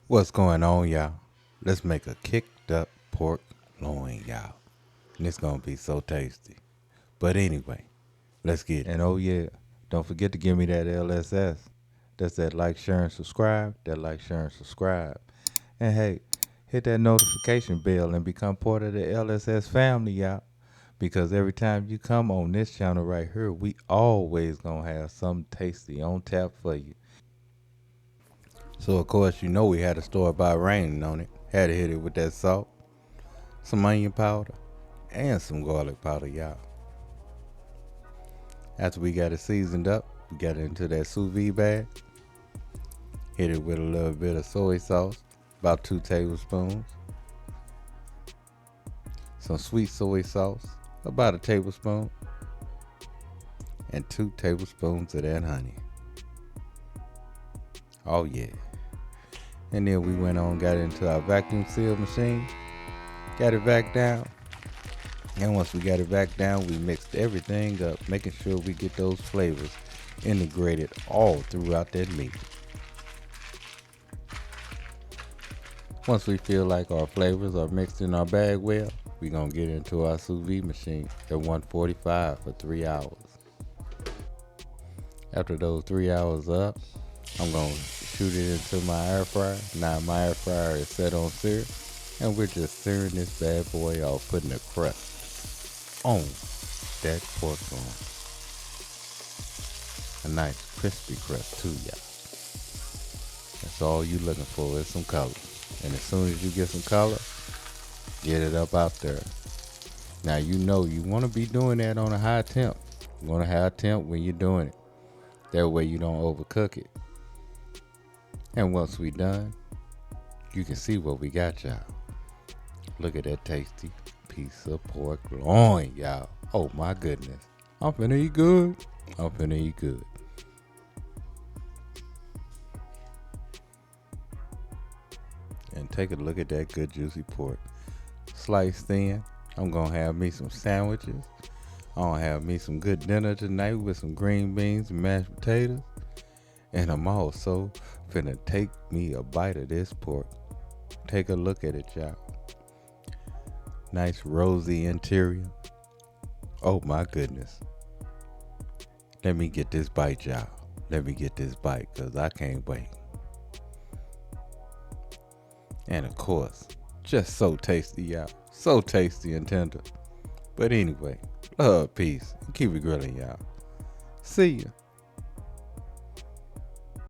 What's going on, y'all? Let's make a kicked up pork loin, y'all. And it's gonna be so tasty. But anyway, let's get it. And oh yeah, don't forget to give me that LSS. That's that like, share, and subscribe. That like, share, and subscribe. And hey, hit that notification bell and become part of the LSS family, y'all. Because every time you come on this channel right here, we always gonna have something tasty on tap for you. So of course you know we had to start by raining on it. Had to hit it with that salt, some onion powder, and some garlic powder, y'all. After we got it seasoned up, we got it into that sous vide bag. Hit it with a little bit of soy sauce, about 2 tablespoons. Some sweet soy sauce, about a tablespoon. And 2 tablespoons of that honey. Oh yeah. And then we went on, got it into our vacuum seal machine. Got it back down. And once we got it back down, we mixed everything up, making sure we get those flavors integrated all throughout that meat. Once we feel like our flavors are mixed in our bag well, we're going to get into our sous vide machine at 145 for 3 hours. After those 3 hours up, I'm going to shoot it into my air fryer. Now my air fryer is set on sear, and we're just searing this bad boy off, putting a crust on that pork loin. A nice crispy crust too, y'all. That's all you looking for is some color. And as soon as you get some color, get it up out there. Now you know you want to be doing that on a high temp. You want a high temp when you're doing it. That way you don't overcook it. And once we done, you can see what we got, y'all. Look at that tasty piece of pork loin, y'all. Oh my goodness. I'm finna eat good. I'm finna eat good. And take a look at that good juicy pork. Sliced thin. I'm gonna have me some sandwiches. I'm gonna have me some good dinner tonight with some green beans and mashed potatoes. And I'm also finna take me a bite of this pork. Take a look at it, y'all. Nice rosy interior. Oh my goodness. Let me get this bite, y'all. Let me get this bite, cause I can't wait. And of course, just so tasty, y'all. So tasty and tender. But anyway, love, peace, and keep it grilling, y'all. See ya.